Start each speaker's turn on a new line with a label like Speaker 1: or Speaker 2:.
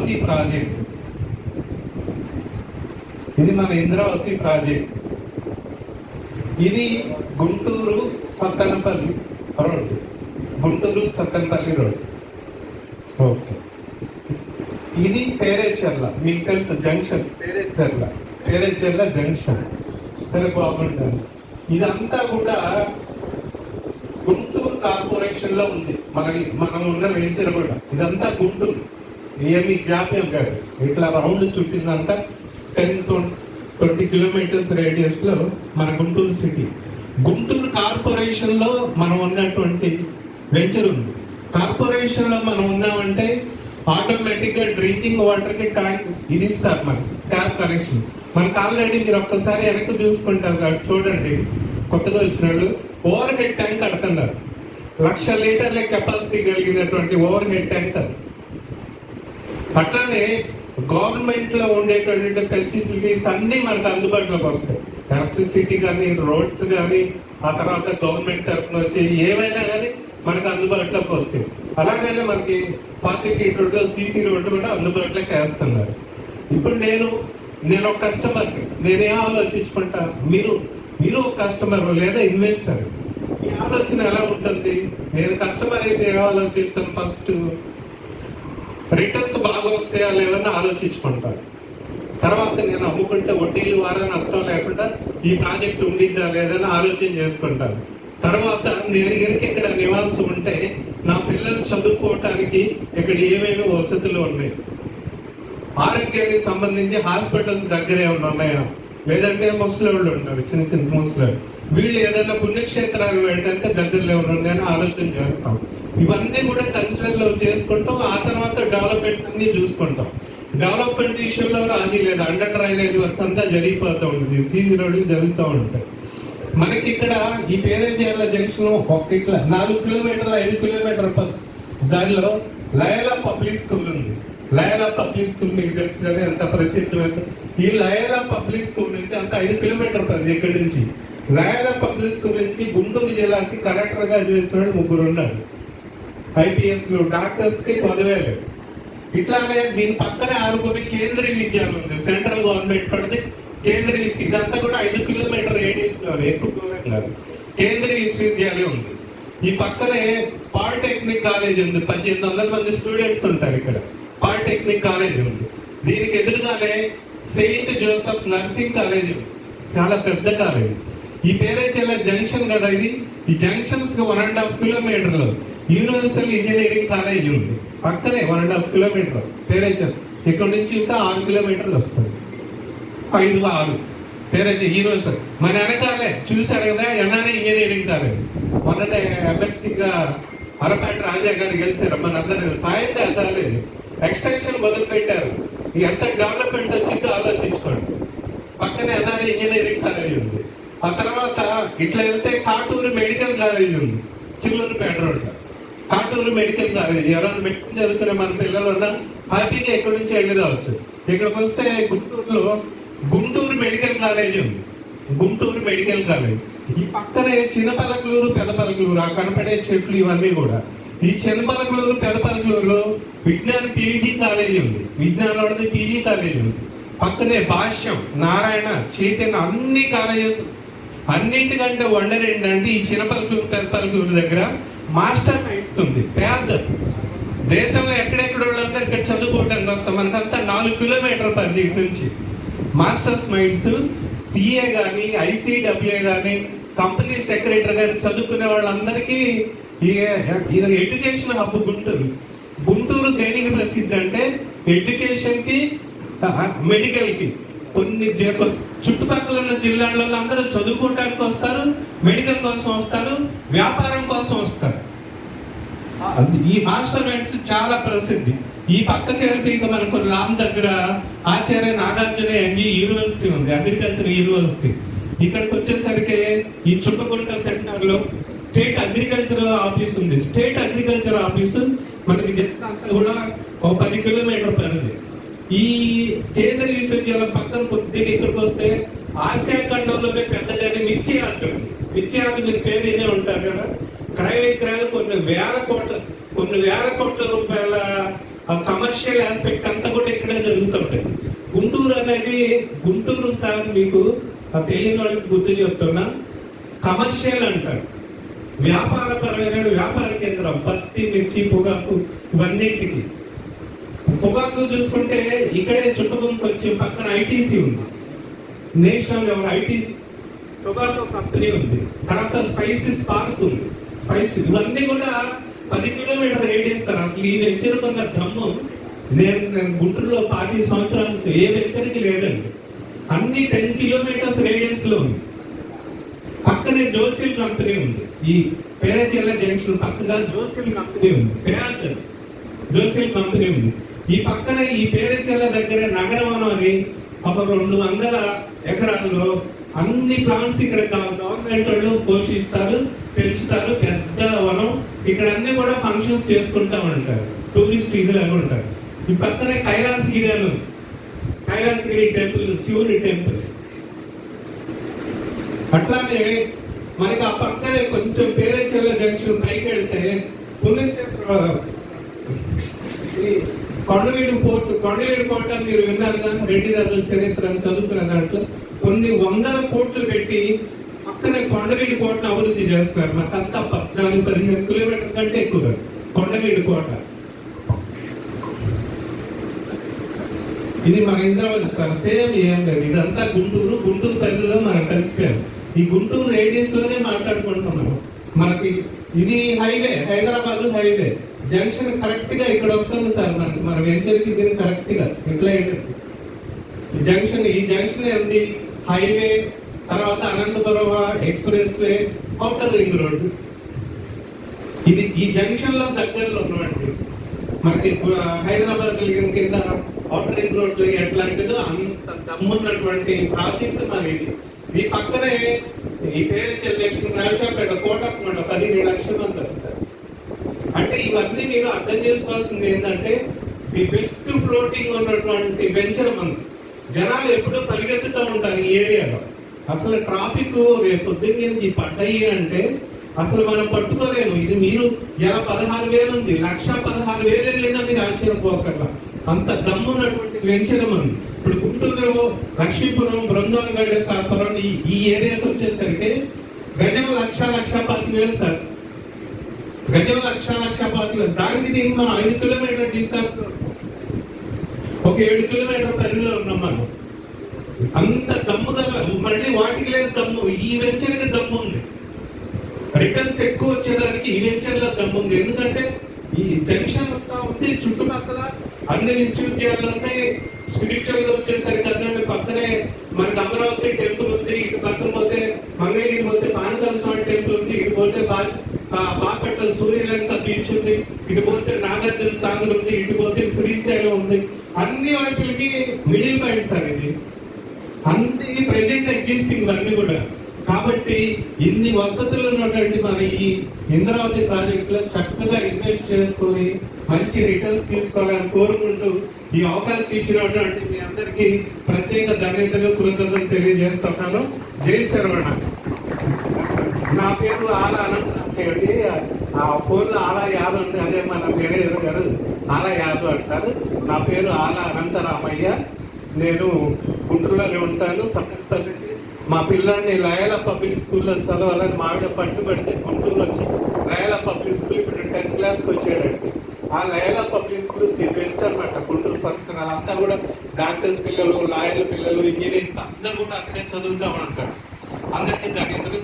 Speaker 1: Indravati project. ఇది మన Indravati project. ఇది Guntur Sattenapalli road. Guntur Sattenapalli road. Okay. ఇది పేరేచెర్ల, మీకు తెలుసు జంక్షన్. పేరేచెర్ల జంక్షన్. సరే, బాగుంటుంది. ఇదంతా కూడా గుంటూరు కార్పొరేషన్ లో ఉంది. మనం ఉన్న వెంచర్ కూడా ఇదంతా గుంటూరు. ఏమి జాప్యం కాదు. ఇట్లా రౌండ్ చుట్టిందంతా 10-20 కిలోమీటర్స్ రేడియస్ లో మన గుంటూరు సిటీ. గుంటూరు కార్పొరేషన్ లో మనం ఉన్నటువంటి వెంచర్ ఉంది. కార్పొరేషన్ లో మనం ఉన్నామంటే ఆటోమేటిక్ గా డ్రింకింగ్ వాటర్ కి ట్యాంక్ ఇది ఇస్తారు మనకి, ట్యాప్ కనెక్షన్. మనకు ఆల్రెడీ మీరు ఒక్కసారి వెనక్కి చూసుకుంటారు కాబట్టి చూడండి, కొత్తగా వచ్చిన వాళ్ళు ఓవర్ హెడ్ ట్యాంక్ కడుతున్నారు. 1,00,000 లీటర్ల కెపాసిటీ కలిగినటువంటి ఓవర్ హెడ్ ట్యాంక్. అట్లానే గవర్నమెంట్ లో ఉండేటువంటి ఫెసిలిటీస్ అన్ని మనకు అందుబాటులోకి వస్తాయి. ఎలక్ట్రిసిటీ కానీ, రోడ్స్ కానీ, ఆ తర్వాత గవర్నమెంట్ తరఫున వచ్చే ఏవైనా కానీ మనకు అందుబాటులోకి వస్తాయి. అలాగనే మనకి 40 ఫీట్ రోడ్డు, సీసీ రోడ్డు కూడా అందుబాటులోకి వేస్తున్నారు. ఇప్పుడు నేను ఒక కస్టమర్ని, నేనేం ఆలోచించుకుంటా, మీరు ఒక కస్టమర్ లేదా ఇన్వెస్టర్, ఈ ఆలోచన ఎలా ఉంటుంది? నేను కస్టమర్ అయితే ఏం ఆలోచిస్తాను? ఫస్ట్ రిటర్న్స్ బాగా వస్తాయా లేవని ఆలోచించుకుంటాను. తర్వాత నేను అమ్ముకుంటే వడ్డీలు వారా నష్టం లేకుండా ఈ ప్రాజెక్ట్ ఉండిద్దా లేదని ఆలోచన చేసుకుంటాను. తర్వాత నేను ఇక్కడ నివాసం ఉంటే నా పిల్లలు చదువుకోవటానికి ఇక్కడ ఏమేమి వసతులు ఉన్నాయి, ఆరోగ్యానికి సంబంధించి హాస్పిటల్స్ దగ్గర ఏమైనా ఉన్నాయా, లేదంటే ముసలివాళ్ళు ఉంటారు, చిన్న ముసలివాళ్ళు, వీళ్ళు ఏదైనా పుణ్యక్షేత్రాలు వెళ్ళడానికి దగ్గరలో ఏమైనా ఉన్నాయని ఆలోచన చేస్తాం. ఇవన్నీ కూడా కన్సిడర్ లో చేసుకుంటాం. ఆ తర్వాత డెవలప్మెంట్ అన్ని చూసుకుంటాం. డెవలప్మెంట్ విషయంలో రాజీ లేదు. అండర్ డ్రైనేజ్ వర్క్ అంతా జరిగిపోతూ ఉంటుంది, సీసీ రోడ్లు జరుగుతూ ఉంటాయి. మనకి ఇక్కడ ఈ పేరేచెర్ల జంక్షన్ ఇట్లా 4 కిలోమీటర్ల 5 కిలోమీటర్ల దానిలో లయలా పబ్లిక్ స్కూల్ ఉంది. లయలా పబ్లిక్ స్కూల్ మీకు తెలుసు కానీ ఎంత ప్రసిద్ధమైన. ఈ లయలా పబ్లిక్ స్కూల్ నుంచి అంత 5 కిలోమీటర్ పడింది ఇక్కడి నుంచి. లయలా పబ్లిక్ స్కూల్ నుంచి గుంటూరు జిల్లాకి కలెక్టర్ గా చేసిన 3 ఉన్నారు. IPS డాక్టర్స్ కి 10,000. ఇట్లానే దీని పక్కనే 6 కేంద్రీయ విద్యాలయం ఉంది. సెంట్రల్ గవర్నమెంట్ పడితే కేంద్రీయ విశ్వ, ఇదంతా కూడా 5 కిలోమీటర్ రేడియస్ లో, ఎక్కువ దూరం కాదు. కేంద్రీయ విశ్వవిద్యాలయం ఉంది. ఈ పక్కనే పాలిటెక్నిక్ కాలేజ్ ఉంది. 1,800 మంది స్టూడెంట్స్ ఉంటారు ఇక్కడ. పాలిటెక్నిక్ కాలేజ్ ఉంది. దీనికి ఎదురుగానే సెయింట్ జోసెఫ్ నర్సింగ్ కాలేజ్ ఉంది, చాలా పెద్ద కాలేజ్. ఈ పేరేచెర్ల జంక్షన్ కదా ఇది. ఈ జంక్షన్స్ కి 1.5 కిలోమీటర్లు యూనివర్సల్ ఇంజనీరింగ్ కాలేజ్ ఉంది. పక్కనే 1.5 కిలోమీటర్ పేరేచెర్ల. ఇక్కడ నుంచి ఇంకా 6 కిలోమీటర్లు వస్తుంది. 5-6 పేరేచెర్ల యూనివర్సల్. మన వెనకాలే చూశారు కదా ఎన్ఆర్ఐ ఇంజనీరింగ్ కాలేజ్. మొన్ననే ఎమ్మెల్సీగా అరపేట రాజా గారు గెలిచారు. మనందరూ సాయంత్రం కాలేజ్ ఎక్స్టెన్షన్ మొదలు పెట్టారు. ఎంత డెవలప్మెంట్ వచ్చిందో ఆలోచించుకోండి. పక్కనే ఎన్ఆర్ఐ ఇంజనీరింగ్ కాలేజ్ ఉంది. ఆ తర్వాత ఇట్లా వెళ్తే కాటూరు మెడికల్ కాలేజ్ ఉంది, చిల్లూరుపేట రోడ్లో. కాటూరు మెడికల్ కాలేజ్ ఎవరైనా మెడిసిన్ చదువుకునే మన పిల్లలు ఉన్నా హ్యాపీగా ఎక్కడి నుంచి వెళ్ళి రావచ్చు. ఇక్కడికి వస్తే గుంటూరులో గుంటూరు మెడికల్ కాలేజ్ ఉంది. గుంటూరు మెడికల్ కాలేజ్ ఈ పక్కనే చిన్నపలకలూరు, పెదపలకలూరు, ఆ కనపడే చెట్లు ఇవన్నీ కూడా. ఈ చిన్నపలకలూరు, పెదపలకలూరులో విజ్ఞాన PhD కాలేజ్ ఉంది. విజ్ఞానంలోది PG కాలేజ్ ఉంది. పక్కనే భాష్యం, నారాయణ, చైతన్య, అన్ని కాలేజెస్. అన్నింటికంటే వండర్ ఏంటంటే ఈ చిన్నపలకలూరు, పెదపలకలూరు దగ్గర మాస్టర్ మైండ్స్ ఉంది. పేద దేశంలో ఎక్కడెక్కడ వాళ్ళంతా ఇక్కడ చదువుకోవడానికి వస్తాం. మనకంతా 4 కిలోమీటర్ల పరిధి నుంచి మాస్టర్స్ మైండ్స్, CA కానీ, ICWA కానీ, కంపెనీ సెక్రటరీ గారు చదువుకునే వాళ్ళందరికీ ఇది ఎడ్యుకేషన్ హబ్ గుంటూరు. గుంటూరు దేనికి ప్రసిద్ధి అంటే ఎడ్యుకేషన్ కి, మెడికల్ కి. కొన్ని చుట్టుపక్కల ఉన్న జిల్లాల్లో అందరూ చదువుకోవడానికి వస్తారు, మెడికల్ కోసం వస్తారు, వ్యాపారం కోసం వస్తారు. ఈ మాస్టర్ మైండ్స్ చాలా ప్రసిద్ధి. ఈ పక్కకి వెళ్తే ఇక మనకు లామ్ దగ్గర ఆచార్య నాగార్జున యూనివర్సిటీ ఉంది, అగ్రికల్చర్ యూనివర్సిటీ. ఇక్కడికి వచ్చేసరికి ఈ చుట్టుకుంట సెంటర్ లో స్టేట్ అగ్రికల్చర్ ఆఫీస్ ఉంది. స్టేట్ అగ్రికల్చర్ ఆఫీసు మనకి జస్ట్ అంతా కూడా 10 కిలోమీటర్ పరిధి. ఈ కేంద్ర విశ్వవిద్యాలయం పక్కన కొద్దిగా ఇక్కడికి వస్తే ఆసియా ఖండంలోనే పెద్దగానే మిర్చి ఆర్ట్. మిర్చి ఆర్ట్ మీరు పేరు వినే ఉంటారు కదా. క్రయ విక్రయాలు కొన్ని వేల కోట్ల రూపాయల ఆ కమర్షియల్ ఆస్పెక్ట్ అంతా కూడా ఇక్కడే జరుగుతుంటది. గుంటూరు అనేది గుంటూరు సార్ మీకు తెలియని వాళ్ళకి గుర్తు చెప్తున్నా, కమర్షియల్ అంటారు, వ్యాపారపరమైన వ్యాపార కేంద్రం. పత్తి, మిర్చి, పొగాకు ఇవన్నింటికి. పొగాకు చూసుకుంటే ఇక్కడే చుట్టుముట్టు వచ్చి పక్కన ఐటీసీ ఉంది, national level ITC tobacco company ఉంది. తర్వాత స్పైసెస్ పార్క్ ఉంది, స్పైసెస్. ఇవన్నీ కూడా 10 కిలోమీటర్ రేడియస్ సార్. అసలు ఈ వెంచర్ కొన్న దమ్ము నేను గుంటూరులో 10 సంవత్సరాలు ఏ వెంచర్కి లేదండి. అన్ని 10 కిలోమీటర్స్ రేడియస్ లో ఉంది. పక్కనే జోసిల్ కంపెనీ ఉంది, ఈ పేరచెల్ల జంక్షన్ పక్కగా జోసిల్ కంపెనీ ఉంది, పేద జోసిల్ కంపెనీ ఉంది. ఈ పక్కన ఈ పేరచెల్ల దగ్గర నగరవనం అని ఒక 200 ఎకరాల్లో అన్ని ప్లాంట్స్ ఇక్కడ గవర్నమెంట్ వాళ్ళు పోషిస్తారు, పెంచుతారు. పెద్ద వనం. ఇక్కడ అన్ని కూడా ఫంక్షన్స్ చేసుకుంటా ఉంటారు, టూరిస్ట్ ఇదిలో ఉంటారు. ఈ పక్కనే కైలాసగిరి అని, కైలాసగిరి టెంపుల్, శివుని టెంపుల్. అట్లానే మనకి ఆ పక్కనే కొంచెం పేరేచెల్ల జంక్షన్ పైకి వెళ్తే పుణ్యక్షేత్ర కొండవీడు పోర్టు. కొండవీడు కోట మీరు విన్నారు కదా, రెడ్డి రాజుల చరిత్ర చదువుకున్న దాంట్లో కొన్ని 100 కోట్లు పెట్టి పక్కనే కొండవీడి కోటను అభివృద్ధి చేస్తారు. మాకంతా 14-15 కిలోమీటర్ల కంటే ఎక్కువ కొండవీడి కోట. ఇది మన ఇంద్రవతి సార్, సేమ్ ఏం లేదు. ఇదంతా గుంటూరు పరిధిలో మనం కలిసిపోయాం. ఈ గుంటూరు రేడియస్ లోనే మాట్లాడుకుంటున్నాము. మనకి ఇది highway, Hyderabad highway junction correct గా ఇక్కడ వస్తుంది సార్. మన వెంచర్కి దీన్ని కరెక్ట్ గా ఇట్లా జంక్షన్, ఈ జంక్షన్ ఏంది హైవే, తర్వాత Anantapuram express way, outer ring road. ఇది ఈ జంక్షన్ లో దగ్గరలో ఉన్నటువంటి మనకి హైదరాబాద్ కలిగిన కింద ఔటర్ రింగ్ రోడ్లు ఎట్లాంటిదో అంత దమ్మున్నటువంటి ప్రాజెక్ట్ మరి ఇది. ఈ పక్కనే ఈ పేరెంట్ ఎలక్షన్ రాజాపేట కోటప్పమండ 17 లక్షల మంది వస్తారు. అంటే ఇవన్నీ మీరు అర్థం చేసుకోవాల్సింది ఏంటంటే, ది బెస్ట్ ఫ్లోటింగ్ ఉన్నటువంటి వెంచర్ మంది జనాలు ఎప్పుడూ పరిగెత్తుతూ ఉంటారు ఈ ఏరియాలో. అసలు ట్రాఫిక్ రేపు పొద్దున్న పడ్డాయి అంటే అసలు మనం పట్టుకోలేము. ఇది మీరు ఎలా 16,000 ఉంది, 1,16,000 వెళ్ళినా మీరు ఆశ్చర్యపోకర్లా. అంత దమ్మున్నటువంటి వెంచర్ మంది. ఇప్పుడు గుంటూరులో లక్ష్మీపురం, బృందావనగడ, శాస్త్రం ఈ ఏరియాకి వచ్చేసరికి గజం 1,25,000 సార్. గజం 1,25,000. దానికి దీనికి మనం 5 కిలోమీటర్ డిస్టెన్స్, ఒక 7 కిలోమీటర్ పరిధిలో ఉన్నాం మనం. అంత దమ్ముగా మళ్ళీ వాటికి లేదు దమ్ము, ఈ వెంచర్కి దమ్ము ఉంది. రిటర్న్స్ ఎక్కువ వచ్చేదానికి ఈ వెంచర్లో దమ్ము ఉంది. ఎందుకంటే ఈ జంక్షన్ వస్తా ఉంటే చుట్టుపక్కల అన్ని విశ్వవిద్యాలయాలు ఉన్నాయి. స్పిరిచువల్ గా వచ్చేసరికి అన్నీ పక్కనే మనకి అమరావతి టెంపుల్ ఉంది, ఇటు పక్కన పోతే మంగళగిరి పోతే పానకాల స్వామి టెంపుల్ ఉంది, ఇటు పోతే బాపట్ల సూర్యలంక బీచ్ ఉంది, ఇటు పోతే నాగార్జున సాగర్ ఉంది, ఇటు పోతే శ్రీశైలం ఉంది. అన్ని వాటికి మిడిల్ పాయింట్ సార్ ఇది. అన్ని ప్రెజెంట్ ఎగ్జిస్టింగ్ అన్ని కూడా. కాబట్టి ఇన్ని వసతులు ఉన్నటువంటి మన ఈ ఇంద్రావతి ప్రాజెక్ట్ లో చక్కగా ఇన్వెస్ట్ చేసుకొని మంచి రిటర్న్స్ తీసుకోవాలని కోరుకుంటూ ఈ అవకాశం ఇచ్చినటువంటి మీ అందరికీ ప్రత్యేక ధన్యతలు, కృతజ్ఞతలు తెలియజేస్తున్నాను. జై శరవణ. నా పేరు ఆలా అనంతరామయ్య. ఆ ఫోన్లో ఆలా యాదవ్ ఉంది, అదే మన మేనేజర్ గారు ఆలా యాదవ్ అంటారు. నా పేరు ఆలా అనంతరామయ్య. నేను గుంటూరులోనే ఉంటాను. సంతపల్లి. మా పిల్లాడిని లయలా పబ్లిక్ స్కూల్లో చదవాలని మావిడ పట్టుబడితే గుంటూరు వచ్చి లయలా పబ్లిక్ స్కూల్ ఇప్పుడు 10th క్లాస్కి వచ్చాడండి. ఆ Loyola public school the best అనమాట గుంటూరు పరిస్థితి. అంతా కూడా డాక్టర్స్ పిల్లలు, లాయర్ల పిల్లలు, ఇంజనీరింగ్ అందరూ కూడా అక్కడే చదువుతామంటారు. అందరికీ ధన్యతలు.